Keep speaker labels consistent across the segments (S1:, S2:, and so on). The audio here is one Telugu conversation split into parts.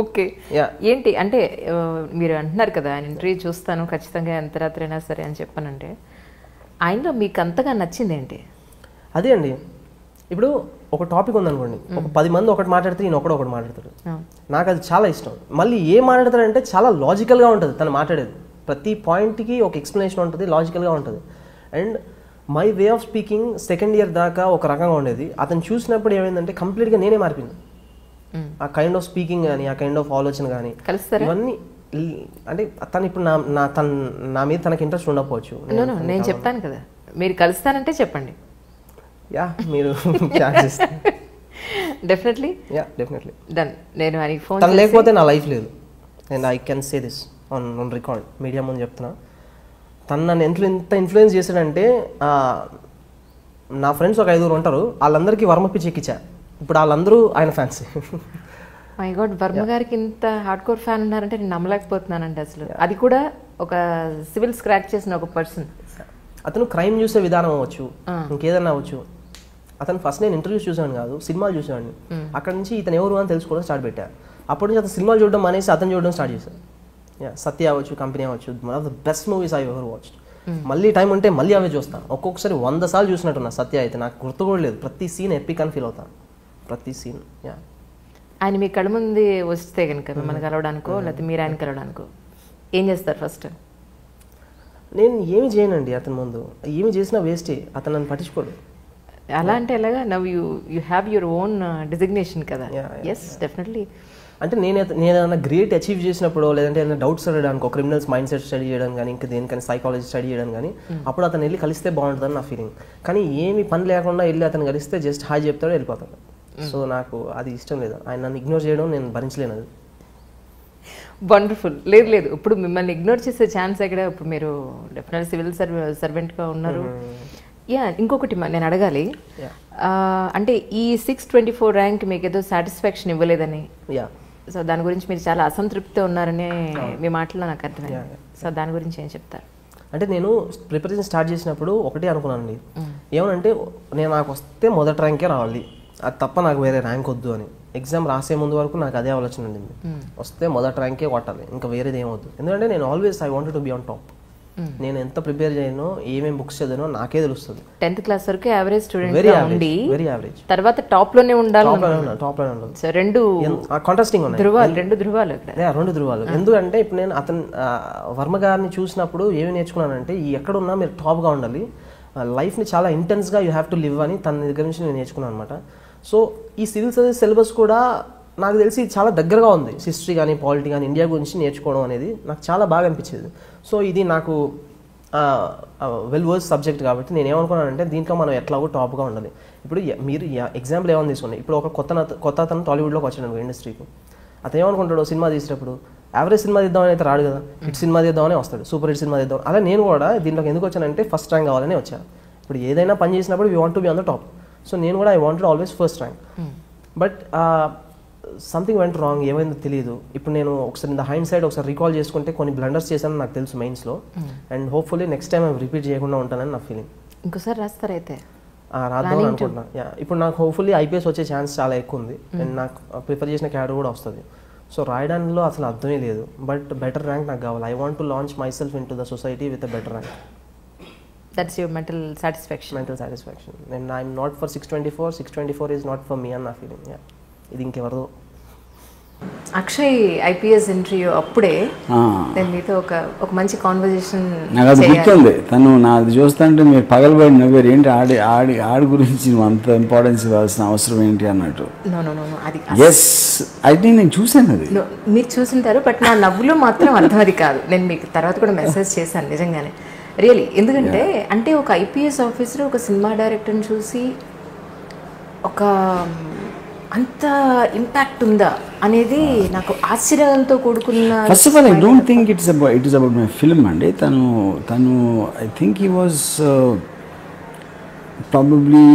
S1: ఓకే. ఏంటి అంటే మీరు అంటున్నారు కదా ఆయన ఇంటర్వ్యూ చూస్తాను ఖచ్చితంగా ఎంత రాత్రి అయినా సరే అని చెప్పానంటే ఆయనలో మీకు అంతగా నచ్చింది ఏంటి?
S2: అదే అండి, ఇప్పుడు ఒక టాపిక్ ఉందనుకోండి, ఒక 10 మంది ఒకటి మాట్లాడితే ఈయన ఒకటి మాట్లాడతాడు. నాకు అది చాలా ఇష్టం. మళ్ళీ ఏం మాట్లాడతాడంటే చాలా లాజికల్గా ఉంటుంది తను మాట్లాడేది. ప్రతి పాయింట్కి ఒక ఎక్స్ప్లెనేషన్ ఉంటుంది, లాజికల్గా ఉంటుంది. And my way of speaking second year దాకా ఒక రకంగా ఉండేది. అతను చూసినప్పుడు ఏమైందంటే కంప్లీట్గా నేనే మారిపోయింది. ఆ కైండ్ ఆఫ్ స్పీకింగ్ కానీ, ఆ కైండ్ ఆఫ్ ఆలోచన కానీ, ఇవన్నీ అంటే తను ఇప్పుడు నా మీద తనకి ఇంట్రెస్ట్ ఉండకపోవచ్చు.
S1: నేను చెప్తాను కదా, మీరు కలుస్తానంటే చెప్పండి.
S2: యా, మీరు
S1: డెఫినెట్లీ డన్. నేను ఆయనకి ఫోన్
S2: తను లేకపోతే నా లైఫ్ లేదు. And I can say this on record, media ముందు చెప్తున్నా. తను నన్ను ఎంత ఇన్ఫ్లుయెన్స్ చేశాడంటే, నా ఫ్రెండ్స్ ఒక 5 ఉంటారు, వాళ్ళందరికీ వర్మ పిచ్చి ఎక్కించా. ఇప్పుడు వాళ్ళందరూ ఆయన ఫ్యాన్స్.
S1: మై గాడ్, వర్మ గారికి ఇంత హార్డ్ కోర్ ఫ్యాన్ ఉన్నారంటే నేను నమ్మలేకపోతున్నానండి అసలు. అది కూడా ఒక సివిల్ స్క్రాచ్ చేసిన ఒక పర్సన్.
S2: అతను క్రైమ్ చూసే విధానం అవ్వచ్చు, ఇంకేదన్నా అవ్వచ్చు. అతను ఫస్ట్ నేను ఇంటర్వ్యూస్ చూసాను కాదు, సినిమాలు చూసేవాడిని. అక్కడ నుంచి ఇతను ఎవరు అని తెలుసుకోవడం స్టార్ట్ పెట్టా. అప్పటి నుంచి అతను సినిమాలు చూడడం అనేసి అతను చూడడం స్టార్ట్ చేశాను. సత్య అవ్వచ్చు, కంపెనీ అవ్వచ్చు, one of the best movies I ever watched. మళ్ళీ టైం ఉంటే మళ్ళీ అవే చూస్తాను. ఒక్కొక్కసారి 100 సార్లు చూసినట్టున్నా. సత్య అయితే నాకు గుర్తు కూడా లేదు. ప్రతి సీన్ ఎపిక్ అని ఫీల్ అవుతాను, ప్రతి సీన్.
S1: ఆయన మీ కళ్ళ ముందు వస్తే కనుక మిమ్మల్ని కలవడానికో లేకపోతే మీరు ఆయన కలవడానికో ఏం చేస్తారు ఫస్ట్?
S2: నేను ఏమి చేయనండి అతని ముందు. ఏమి చేసినా వేస్టే, అతను నన్ను పట్టించుకోడు.
S1: అలా అంటే ఎలాగా? Now you have your own designation కదా. Yes, definitely.
S2: అంటే నేను ఏదైనా గ్రేట్ అచీవ్ చేసినప్పుడు, లేదంటే ఏదైనా డౌట్స్ అడగడానికి, క్రిమినల్స్ మైండ్ సెట్ స్టడీ చేయడం కానీ, ఇంకా దేనికని సైకాలజీ స్టడీ చేయడం కానీ, అప్పుడు అతను వెళ్ళి కలిస్తే బాగుంటుందని నా ఫీలింగ్. కానీ ఏమి పని లేకుండా వెళ్ళి అతను కలిస్తే జస్ట్ హాయ్ చెప్తాడు, వెళ్ళిపోతాడు. సో నాకు అది ఇష్టం లేదు. ఆయన నన్ను ఇగ్నోర్ చేయడం నేను భరించలేను. అది
S1: వండర్ఫుల్. లేదు, ఇప్పుడు మిమ్మల్ని ఇగ్నోర్ చేసే ఛాన్స్ ఎక్కడ? ఇప్పుడు మీరు డెఫినెట్లీ సివిల్ సర్వెంట్గా ఉన్నారు. ఇంకొకటి నేను అడగాలి, అంటే ఈ 624 ర్యాంక్ మీకు ఏదో సాటిస్ఫాక్షన్ ఇవ్వలేదని, సో దాని గురించి మీరు చాలా అసంతృప్తితో ఉన్నారని మీ మాటలో నాకు అర్థమైంది. సో దాని గురించి ఏం చెప్తారు?
S2: అంటే నేను ప్రిపరేషన్ స్టార్ట్ చేసినప్పుడు ఒకటే అనుకున్నానండి, ఏమనంటే నాకు వస్తే మొదటి ర్యాంకే రావాలి, అది తప్ప నాకు వేరే ర్యాంక్ వద్దు అని. ఎగ్జామ్ రాసే ముందు వరకు నాకు అదే ఆలోచన ఉండింది, వస్తే మొదటి ర్యాంకే కొట్టాలి, ఇంకా వేరేది ఏమవుతుంది. ఎందుకంటే నేను always I wanted to be on top. నేను ఎంత ప్రిపేర్ చేయను, ఏమేమి బుక్స్ చదివానో నాకే తెలుస్తుంది.
S1: 10th క్లాస్ వరకు యావరేజ్ స్టూడెంట్,
S2: వెరీ యావరేజ్.
S1: తర్వాత టాప్ లోనే ఉండాలి. సో రెండు
S2: కాంట్రాస్టింగ్ ఉన్నాయి,
S1: రెండు ధృవాలు.
S2: ఎందుకంటే ఇప్పుడు నేను అతను వర్మ గారిని చూసినప్పుడు ఏమి నేర్చుకున్నానంటే, ఎక్కడున్నా మీరు టాప్గా ఉండాలి, లైఫ్ని చాలా ఇంటెన్స్గా యూ హ్యావ్ టు లివ్ అని తన దగ్గర నుంచి నేను నేర్చుకున్నాను అనమాట. సో ఈ సివిల్ సర్వీస్ సిలబస్ కూడా నాకు తెలిసి చాలా దగ్గరగా ఉంది. హిస్టరీ కానీ, పాలిటీ కానీ, ఇండియా గురించి నేర్చుకోవడం అనేది నాకు చాలా బాగా అనిపించేది. సో ఇది నాకు వెల్ వర్స్ సబ్జెక్ట్ కాబట్టి నేను ఏమనుకున్నానంటే, దీంట్లో మనం ఎట్లాగో టాప్గా ఉండాలి. ఇప్పుడు మీరు ఎగ్జాంపుల్ ఏమని తీసుకోండి, ఇప్పుడు ఒక కొత్త అతను టాలీవుడ్లోకి వచ్చాడు ఇండస్ట్రీకి. అతను ఏమనుకుంటాడు, సినిమా తీసేటప్పుడు యావరేజ్ సినిమా తీద్దామని అయితే రాడు కదా, హిట్ సినిమా తీద్దామని వస్తాడు, సూపర్ హిట్ సినిమా తీద్దాం. అలా నేను కూడా దీంట్లోకి ఎందుకు వచ్చానంటే ఫస్ట్ ర్యాంక్ కావాలని వచ్చాను. ఇప్పుడు ఏదైనా పని చేసినప్పుడు we want to be on the top. So నేను కూడా I wanted always first rank. But something went wrong, ఏమైందో తెలియదు. ఇప్పుడు నేను ఒకసారి ఇన్ ద హైండ్ సైడ్ ఒకసారి రీకాల్ చేసుకుంటే కొన్ని బ్లండర్స్ చేశాను నాకు తెలుసు మెయిన్స్లో. And hopefully next time repeat చేయకుండా ఉంటానని నా ఫీలింగ్.
S1: ఇంకోసారి రాస్తారైతే
S2: రాద్దాం అనుకుంటున్నా. ఇప్పుడు నాకు హోప్ఫుల్లీ ఐపీఎస్ వచ్చే ఛాన్స్ చాలా ఎక్కువ ఉంది. అండ్ నాకు ప్రిఫర్ చేసిన క్యాడర్ కూడా వస్తుంది. సో రాయడంలో అసలు అర్థమే లేదు. బట్ బెటర్ ర్యాంక్ నాకు కావాలి. I want to launch my self in to the society with a better rank.
S1: That's your mental satisfaction.
S2: And I'm not for 624. 624 is not for me అన్న ఫీలింగ్. ఇది ఇంకెవరిదో.
S1: అక్షయ్ ఐపీఎస్ ఇంటర్వ్యూ అప్పుడే నేను మీతో ఒక మంచి కాన్వర్జేషన్
S3: నాకు అది గుర్తుంది. తను నాది చూస్తుంటే మీరు పగలబడి నవ్వారు, ఏంటి ఆడి గురించి అంత ఇంపార్టెన్స్ ఇవ్వాల్సిన అవసరం ఏంటి అన్నట్టు. ఎస్, అయితే నేను చూశాను. అది
S1: మీరు చూసింటారు, బట్ నా నవ్వులో మాత్రం అర్థం అది కాదు. నేను మీకు తర్వాత కూడా మెసేజ్ చేశాను నిజంగానే, రియలీ. ఎందుకంటే అంటే ఒక ఐపీఎస్ ఆఫీసర్ ఒక సినిమా డైరెక్టర్ని చూసి ఒక అంత ఇంపాక్ట్ ఉందా అనేది నాకు ఆశ్చర్యంతో కూడుకున్న.
S3: First of all I don't think it is about my film అండి. తను I think he was probably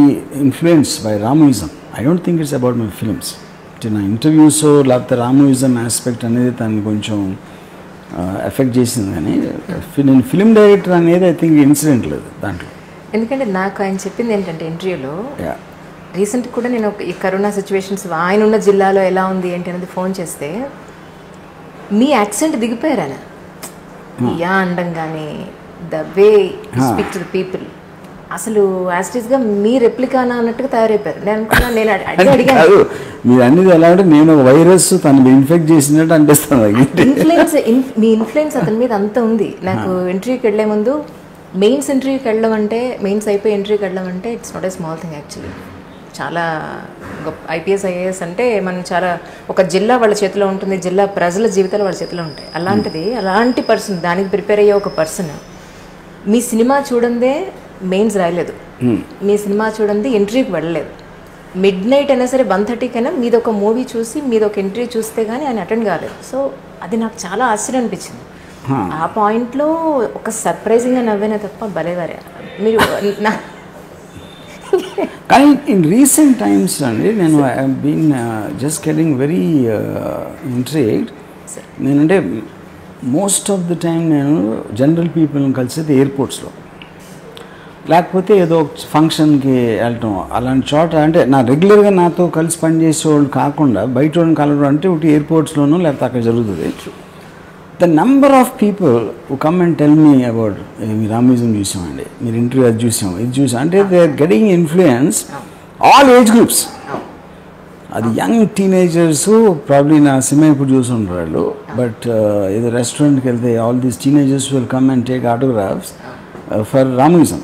S3: influenced by రామోయిజం. I don't think it's about my films. నా ఇంటర్వ్యూస్ లేకపోతే రామోయిజం ఆస్పెక్ట్ అనేది తను కొంచెం ఎఫెక్ట్ చేసింది. కానీ నేను ఫిల్మ్ డైరెక్టర్ అనేది ఐ థింక్ ఇన్సిడెంట్ లేదు దాంట్లో.
S1: ఎందుకంటే నాకు ఆయన చెప్పింది ఏంటంటే ఇంటర్వ్యూలో, రీసెంట్ కూడా నేను ఈ కరోనా సిచ్యువేషన్స్ ఆయన ఉన్న జిల్లాలో ఎలా ఉంది ఏంటి అనేది ఫోన్ చేస్తే మీ యాక్సెంట్ దిగిపోయారు ఆయన. యా అండం కానీ the way speak to the people అసలు యాస్టీస్గా మీ రెప్లికానా అన్నట్టుగా తయారైపోయారు. నేను అనుకున్నా, నేను అడిగాను
S3: మీరు అన్ని ఎలా అంటే నేను ఒక వైరస్ తను ఇన్ఫెక్ట్ చేసినట్టు అనిపిస్తాను.
S1: ఇన్ఫ్లుయెన్స్ మీ ఇన్ఫ్లుయెన్స్ అతని మీద అంత ఉంది. నాకు ఇంటర్వ్యూకి వెళ్ళే ముందు మెయిన్స్ ఇంటర్వ్యూకి వెళ్ళడం అంటే, మెయిన్స్ అయిపోయి ఇంటర్వ్యూకి వెళ్ళడం అంటే it's not a small thing actually. చాలా గొప్ప ఐపీఎస్ ఐఏఎస్ అంటే మనం చాలా ఒక జిల్లా వాళ్ళ చేతిలో ఉంటుంది, జిల్లా ప్రజల జీవితాలు వాళ్ళ చేతిలో ఉంటాయి. అలాంటిది అలాంటి పర్సన్ దానికి ప్రిపేర్ అయ్యే ఒక పర్సన్ మీ సినిమా చూడందే మెయిన్స్ రాయలేదు, మీ సినిమా చూడండి ఇంటర్వ్యూకి వెళ్ళలేదు, మిడ్ నైట్ అయినా సరే 1:30 కైనా మీది ఒక మూవీ చూసి మీది ఒక ఇంటర్వ్యూ చూస్తే కానీ ఆయన అటెండ్ కాలేదు. సో అది నాకు చాలా ఆశ్చర్యం అనిపించింది. ఆ పాయింట్లో ఒక సర్ప్రైజింగ్గా నవ్వేనే తప్ప భలేవారే మీరు.
S3: కానీ ఇన్ రీసెంట్ టైమ్స్ అండి నేను I been just getting very intrigued. నేనంటే మోస్ట్ ఆఫ్ ద టైం నేను జనరల్ పీపుల్ని కలిసేది ఎయిర్పోర్ట్స్లో, లేకపోతే ఏదో ఫంక్షన్కి వెళ్ళటం అలాంటి చోట. అంటే నా రెగ్యులర్గా నాతో కలిసి పనిచేసే వాళ్ళు కాకుండా బయట వాళ్ళని కలవడం అంటే ఒకటి ఎయిర్పోర్ట్స్లోనూ లేకపోతే అక్కడ జరుగుతుంది. The number of people who come and tell me about మీ రామ్యూజియం చూసామండి, మీరు ఇంటర్వ్యూ అది చూసాం ఇది చూసాం అంటే they are getting influence all age groups. అది యంగ్ టీనేజర్స్ ప్రాబ్లీ నా సినిమా ఇప్పుడు చూసుంటారు వాళ్ళు, బట్ ఏదో రెస్టారెంట్కి వెళ్తే all these teenagers will come and take autographs for రామ్యూజియం.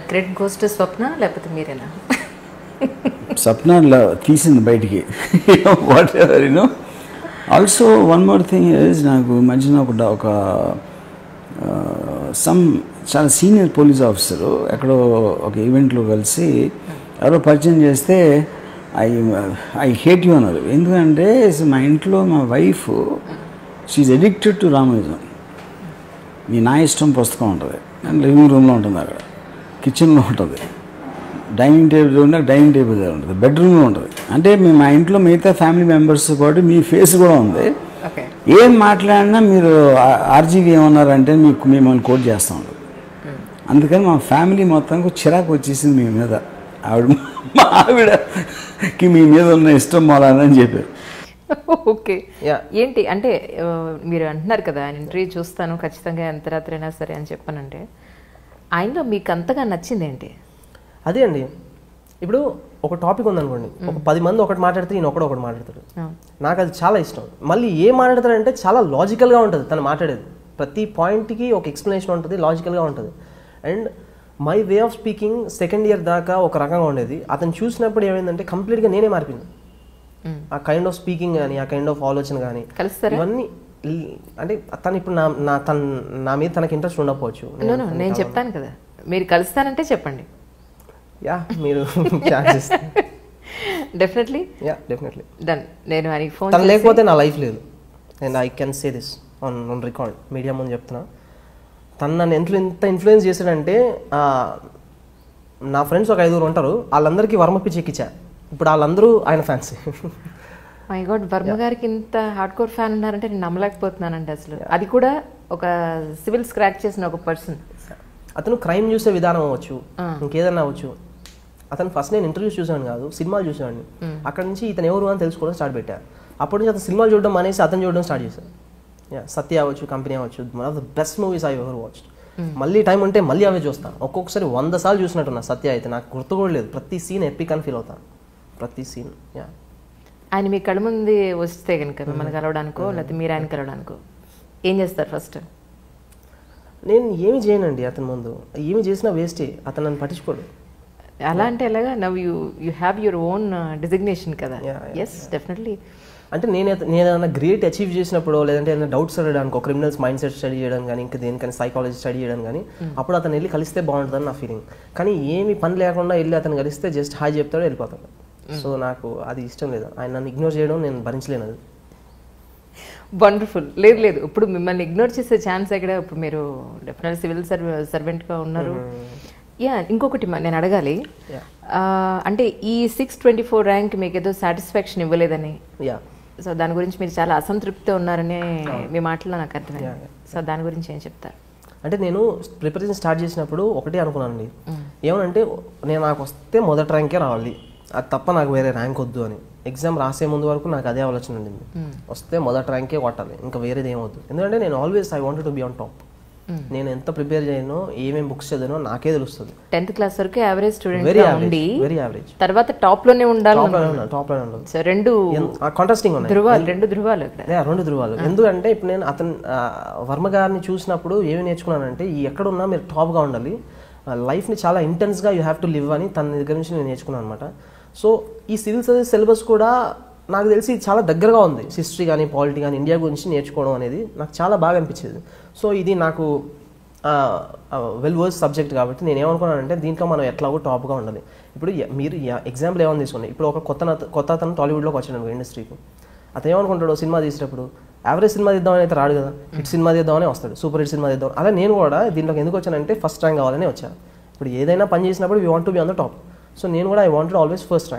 S1: క్రెడిట్ గోస్ టు స్వప్న లేకపోతే మీరేనా?
S3: స్వప్న తీసింది బయటికి whatever you know. Also one more thing is నాకు మధ్యన ఒక సమ్ చాలా సీనియర్ పోలీస్ ఆఫీసరు ఎక్కడో ఒక ఈవెంట్లో కలిసి ఎవరో పరిచయం చేస్తే ఐ హేట్ యూ అన్నారు. ఎందుకంటే మా ఇంట్లో మా వైఫ్ షీఈ్ అడిక్టెడ్ టు రామ్యూజియం. మీ నా ఇష్టం పుస్తకం ఉంటుంది, లివింగ్ రూమ్లో ఉంటుంది, అక్కడ కిచెన్లో ఉంటుంది, డైనింగ్ టేబుల్ ఉంటే డైనింగ్ టేబుల్ దగ్గర ఉంటుంది, బెడ్రూమ్లో ఉంటుంది. అంటే మేము మా ఇంట్లో మిగతా ఫ్యామిలీ మెంబర్స్తో పాటు మీ ఫేస్ కూడా ఉంది. ఏం మాట్లాడినా మీరు ఆర్జీవి ఏమన్నారంటే మీకు మిమ్మల్ని కోట్ చేస్తూ ఉంటారు. అందుకని మా ఫ్యామిలీ మొత్తానికి చిరాకు వచ్చేసింది మీ మీద. మా ఆవిడకి మీ మీద ఉన్న ఇష్టం మొదలని చెప్పారు.
S1: ఓకే, ఏంటి అంటే మీరు అంటున్నారు కదా ఆయన ఇంటర్వ్యూ చూస్తాను ఖచ్చితంగా ఎంత రాత్రి అయినా సరే అని చెప్పానంటే ఆయనలో మీకు అంతగా నచ్చింది ఏంటి?
S2: అదే అండి, ఇప్పుడు ఒక టాపిక్ ఉందనుకోండి, ఒక 10 మంది ఒకటి మాట్లాడితే ఈయన ఒకటి మాట్లాడతాడు. నాకు అది చాలా ఇష్టం. మళ్ళీ ఏం మాట్లాడతాడంటే చాలా లాజికల్గా ఉంటుంది తను మాట్లాడేది. ప్రతి పాయింట్కి ఒక ఎక్స్ప్లెనేషన్ ఉంటుంది, లాజికల్గా ఉంటుంది. And my way of speaking second year దాకా ఒక రకంగా ఉండేది. అతను చూసినప్పుడు ఏమైందంటే కంప్లీట్గా నేనే మారిపోయింది. ఆ కైండ్ ఆఫ్ స్పీకింగ్ కానీ ఆ కైండ్ ఆఫ్ ఆలోచన కానీ ఇవన్నీ. అంటే తను ఇప్పుడు నా మీద తనకి ఇంట్రెస్ట్ ఉండకపోవచ్చు.
S1: నేను చెప్తాను కదా, మీరు కలుస్తానంటే చెప్పండి.
S2: యా మీరు
S1: డెఫినెట్లీ డన్. నేను ఆయనకి ఫోన్
S2: తను లేకపోతే నా లైఫ్ లేదు. And I can say this on record, media ముందు చెప్తున్నా. తను నన్ను ఎంత ఇన్ఫ్లుయెన్స్ చేశాడంటే నా ఫ్రెండ్స్ ఒక 5 ఉంటారు, వాళ్ళందరికీ వర్మ పిచ్ ఎక్కించా. ఇప్పుడు వాళ్ళందరూ ఆయన ఫ్యాన్స్.
S1: మై గాడ్, వర్మ గారికి ఇంత హార్డ్ కోర్ ఫ్యాన్ ఉన్నారంటే నేను నమ్మలేకపోతున్నానండి అసలు. అది కూడా ఒక సివిల్ స్క్రాచ్ చేసిన ఒక పర్సన్.
S2: అతను క్రైమ్ చూసే విధానం అవ్వచ్చు, ఇంకేదన్నా అవ్వచ్చు. అతను ఫస్ట్ నేను ఇంటర్వ్యూస్ చూసాను కాదు, సినిమాలు చూసాను. అక్కడ నుంచి ఇతను ఎవరు అని తెలుసుకోవడం స్టార్ట్ పెట్టా. అప్పటి నుంచి అతను సినిమాలు చూడడం అనేసి అతను చూడడం స్టార్ట్ చేశాను. సత్య అవ్వచ్చు, కంపెనీ అవ్వచ్చు, one of the best movies I ever watched. మళ్ళీ టైం ఉంటే మళ్ళీ అవే చూస్తాను. ఒక్కొక్కసారి 100 సార్లు చూసినట్టున్నా. సత్య అయితే నాకు గుర్తు కూడా లేదు. ప్రతి సీన్ ఎపిక్ అని ఫీల్ అవుతాను, ప్రతి సీన్.
S1: ఆయన మీ కళ్ళ ముందు వస్తే కనుక మిమ్మల్ని కలవడానికో లేకపోతే మీరు ఆయన కలవడానికో ఏం చేస్తారు ఫస్ట్?
S2: నేను ఏమి చేయనండి అతని ముందు. ఏమి చేసినా వేస్టే, అతను నన్ను పట్టించుకోడు.
S1: అలా అంటే ఎలాగా? Now you have your own designation కదా. Yes definitely. అంటే
S2: నేను ఏదైనా గ్రేట్ అచీవ్ చేసినప్పుడు, లేదంటే ఏదైనా డౌట్స్ అడగడానికి, క్రిమినల్స్ మైండ్ సెట్ స్టడీ చేయడం కానీ, ఇంకా దేనికైనా సైకాలజీ స్టడీ చేయడం కానీ, అప్పుడు అతను వెళ్ళి కలిస్తే బాగుంటుందని నా ఫీలింగ్. కానీ ఏమి పని లేకుండా వెళ్ళి అతను కలిస్తే జస్ట్ హాయ్ చెప్తాడు, వెళ్ళిపోతాడు. సో నాకు అది ఇష్టం లేదు. ఆయన నన్ను ఇగ్నోర్ చేయడం నేను భరించలేను. అది
S1: వండర్ఫుల్. లేదు ఇప్పుడు మిమ్మల్ని ఇగ్నోర్ చేసే ఛాన్స్ ఎక్కడ? ఇప్పుడు మీరు డెఫినెట్ సివిల్ సర్వెంట్గా ఉన్నారు. ఇంకొకటి నేను అడగాలి, అంటే ఈ 624 ర్యాంక్ మీకు ఏదో సాటిస్ఫాక్షన్ ఇవ్వలేదని, సో దాని గురించి మీరు చాలా అసంతృప్తితో ఉన్నారని మీ మాటల్లో నాకు అర్థమైంది. సో దాని గురించి ఏం చెప్తారు?
S2: అంటే నేను ప్రిపరేషన్ స్టార్ట్ చేసినప్పుడు ఒకటే అనుకున్నానండి, ఏమనంటే నాకు వస్తే మొదటి ర్యాంకే రావాలి, అది తప్ప నాకు వేరే ర్యాంక్ వద్దు అని. ఎగ్జామ్ రాసే ముందు వరకు నాకు అదే ఆలోచన ఉండింది, వస్తే మొదటి ర్యాంకే కొట్టాలి, ఇంకా వేరేది ఏమవుద్దు. ఎందుకంటే నేను always I wanted to be on top. నేను ఎంత ప్రిపేర్ చేయను, ఏమేమి బుక్స్ చదివానో నాకే తెలుస్తుంది.
S1: 10th క్లాస్ వరకు యావరేజ్ స్టూడెంట్
S2: వెరీ
S1: ఉండి
S2: వెరీ యావరేజ్,
S1: తర్వాత టాప్ లోనే ఉండాలి.
S2: టాప్ లోనే ఉండాలి.
S1: సో రెండు
S2: కాంట్రాస్టింగ్ ఉన్నాయి,
S1: రెండు ధృవాలు
S2: రెండు ధృవాలు. ఎందుకంటే ఇప్పుడు నేను వర్మ గారిని చూసినప్పుడు ఏమి నేర్చుకున్నానంటే, ఈ ఎక్కడున్నా మీరు టాప్గా ఉండాలి, లైఫ్ని చాలా ఇంటెన్స్గా యూ హ్యావ్ టు లివ్ అని తన దగ్గర నుంచి నేను నేర్చుకున్నాను అనమాట. సో ఈ సివిల్ సర్వీస్ సిలబస్ కూడా నాకు తెలిసి చాలా దగ్గరగా ఉంది. హిస్టరీ కానీ పాలిటీ కానీ ఇండియా గురించి నేర్చుకోవడం అనేది నాకు చాలా బాగా అనిపించేది. సో ఇది నాకు వెల్ వర్స్ సబ్జెక్ట్ కాబట్టి నేను ఏమనుకున్నానంటే, దీంట్లో మనం ఎట్లాగో టాప్గా ఉండాలి. ఇప్పుడు మీరు ఎగ్జాంపుల్ ఏమైనా తీసుకోండి, ఇప్పుడు ఒక కొత్త అతను టాలీవుడ్లోకి వచ్చాడు ఇండస్ట్రీకి. అతను ఏమనుకుంటాడు, సినిమా తీసేటప్పుడు యావరేజ్ సినిమా తీద్దామని అయితే రాడు కదా, హిట్ సినిమా తీద్దామని వస్తాడు, సూపర్ హిట్ సినిమా తీద్దాం. అలా నేను కూడా దీంట్లోకి ఎందుకు వచ్చానంటే, ఫస్ట్ ర్యాంక్ కావాలని వచ్చాను. ఇప్పుడు ఏదైనా పని చేసినప్పుడు we want to be on the top. So నేను కూడా I wanted always first rank.